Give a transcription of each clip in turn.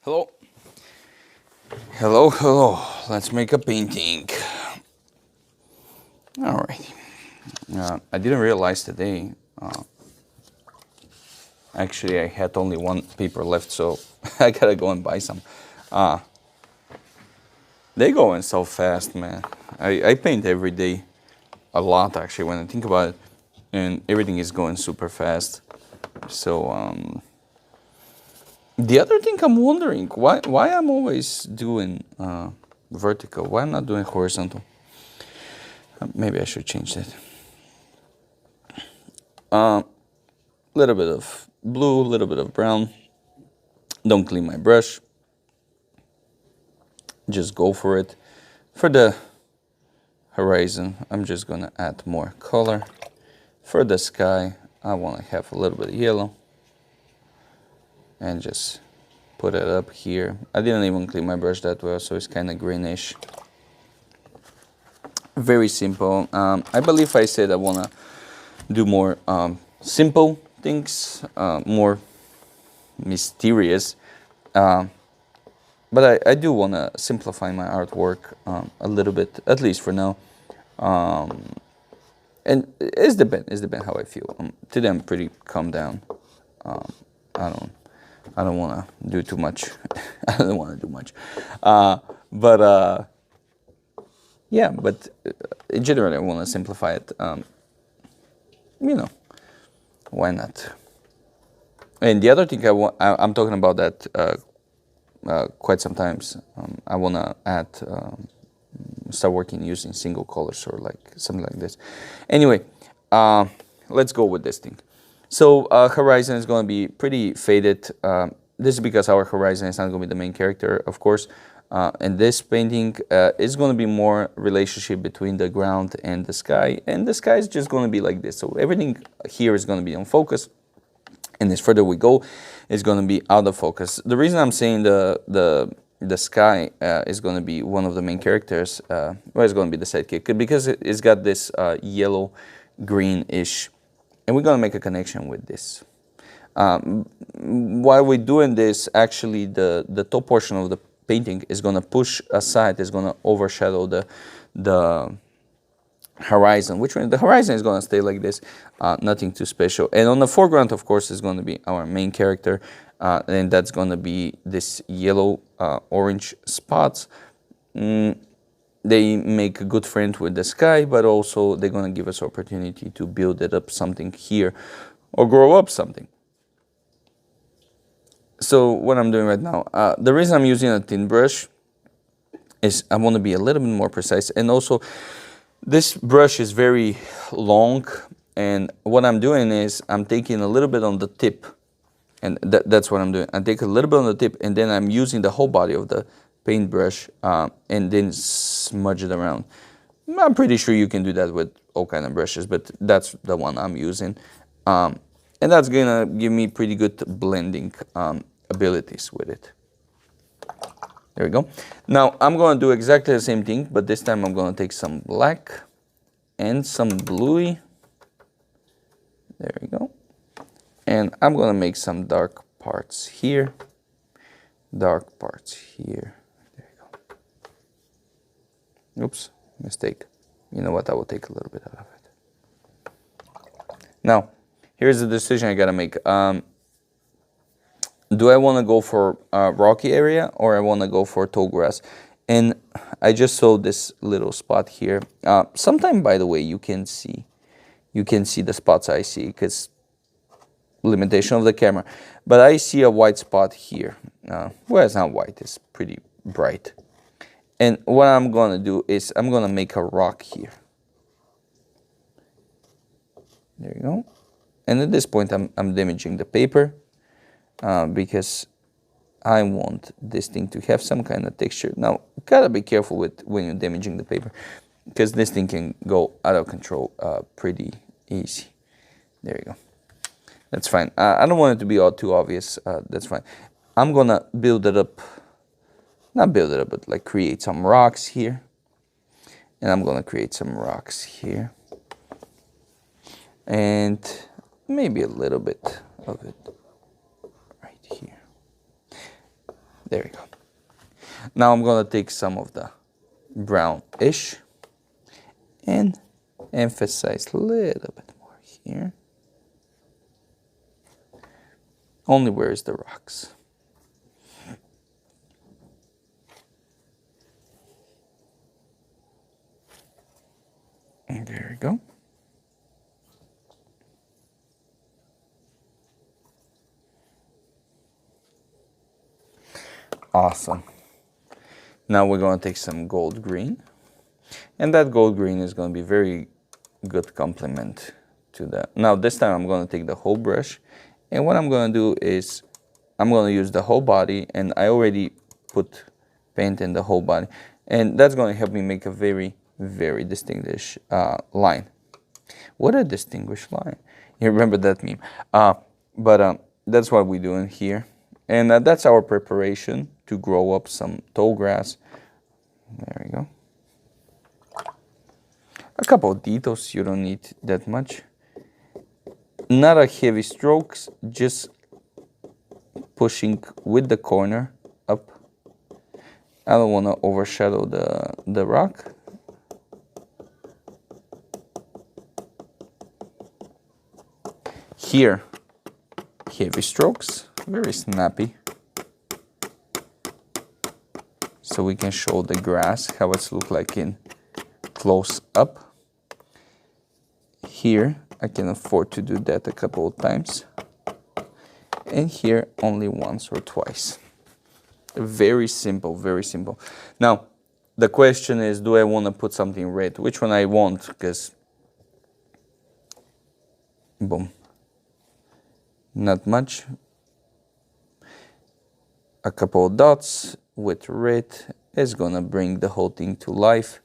Hello. Hello, hello. Let's make a painting. All right. I didn't realize today, actually, I had only one paper left, so I gotta go and buy some. They going so fast, man. I paint every day, a lot actually, when I think about it, and everything is going super fast. So, the other thing I'm wondering, why I'm always doing vertical, why I'm not doing horizontal? Maybe I should change that. Little bit of blue, little bit of brown. Don't clean my brush. Just go for it. For the horizon, I'm just gonna add more color. For the sky, I wanna have a little bit of yellow. And just put it up here. I didn't even clean my brush that well, so it's kind of greenish. Very simple. I believe I said I wanna do more simple things, more mysterious. But I do want to simplify my artwork a little bit, at least for now. And it's depend how I feel. Today I'm pretty calm down. I don't want to do too much. I don't want to do much. But yeah, but in general I want to simplify it. You know, why not? And the other thing I'm talking about that quite sometimes. I want to add, start working using single colors or like something like this. Anyway, let's go with this thing. So horizon is going to be pretty faded. This is because our horizon is not going to be the main character, of course. And this painting is going to be more relationship between the ground and the sky. And the sky is just going to be like this. So everything here is going to be on focus. And as further we go, it's going to be out of focus. The reason I'm saying the sky is going to be one of the main characters, well, it's going to be the sidekick, because it's got this yellow greenish, and we're going to make a connection with this. While we're doing this, actually the top portion of the painting is going to push aside, is going to overshadow the horizon, which the horizon is going to stay like this, nothing too special. And on the foreground, of course, is going to be our main character, and that's going to be this yellow orange spots. They make a good friend with the sky, but also they're going to give us opportunity to build it up something here or grow up something. So what I'm doing right now, the reason I'm using a thin brush is I want to be a little bit more precise, and also this brush is very long, and what I'm doing is I'm taking a little bit on the tip, and that's what I'm doing. I take a little bit on the tip, and then I'm using the whole body of the paintbrush, and then smudge it around. I'm pretty sure you can do that with all kind of brushes, but that's the one I'm using. And that's gonna give me pretty good blending abilities with it. There we go. Now I'm going to do exactly the same thing, but this time I'm going to take some black and some bluey. There we go. And I'm going to make some dark parts here. Dark parts here. There you go. Oops, mistake. You know what? I will take a little bit out of it. Now, here's the decision I got to make. Do I want to go for a rocky area, or I want to go for tall grass? And I just saw this little spot here. Sometime, by the way, you can see the spots I see, because limitation of the camera. But I see a white spot here. Well, it's not white, it's pretty bright. And what I'm going to do is I'm going to make a rock here. There you go. And at this point, I'm damaging the paper. Because I want this thing to have some kind of texture. Now, gotta be careful with when you're damaging the paper, because this thing can go out of control pretty easy. There you go. That's fine. I don't want it to be all too obvious. That's fine. I'm gonna build it up. Not build it up, but like create some rocks here. And I'm gonna create some rocks here. And maybe a little bit of it here. There we go. Now I'm gonna take some of the brownish and emphasize a little bit more here. Only where is the rocks. And there we go. Awesome. Now we're going to take some gold green. And that gold green is going to be very good complement to that. Now this time I'm going to take the whole brush. And what I'm going to do is I'm going to use the whole body. And I already put paint in the whole body. And that's going to help me make a very, very distinguished line. What a distinguished line. You remember that meme. That's what we're doing here. And that's our preparation to grow up some tall grass. There we go. A couple of details, you don't need that much. Not a heavy strokes, just pushing with the corner up. I don't want to overshadow the rock. Here, heavy strokes, very snappy. So we can show the grass, how it's look like in close up. Here, I can afford to do that a couple of times. And here, only once or twice. Very simple, very simple. Now, the question is, do I want to put something red? Which one I want, because, boom. Not much. A couple of dots with red is gonna bring the whole thing to life.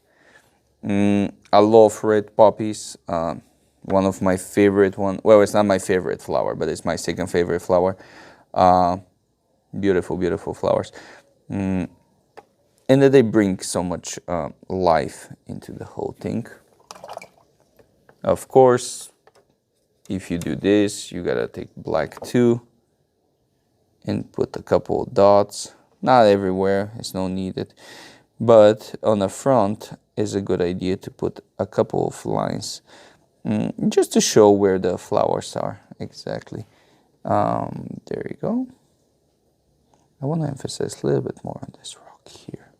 I love red poppies. One of my favorite one. Well, it's not my favorite flower, but it's my second favorite flower. Beautiful, beautiful flowers. And that they bring so much life into the whole thing. Of course, if you do this, you gotta take black too and put a couple of dots. Not everywhere, it's no needed. But on the front is a good idea to put a couple of lines just to show where the flowers are exactly. There you go. I want to emphasize a little bit more on this rock here.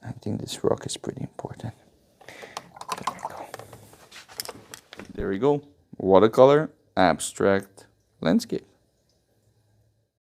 I think this rock is pretty important. There we go. There we go. Watercolor, abstract, landscape.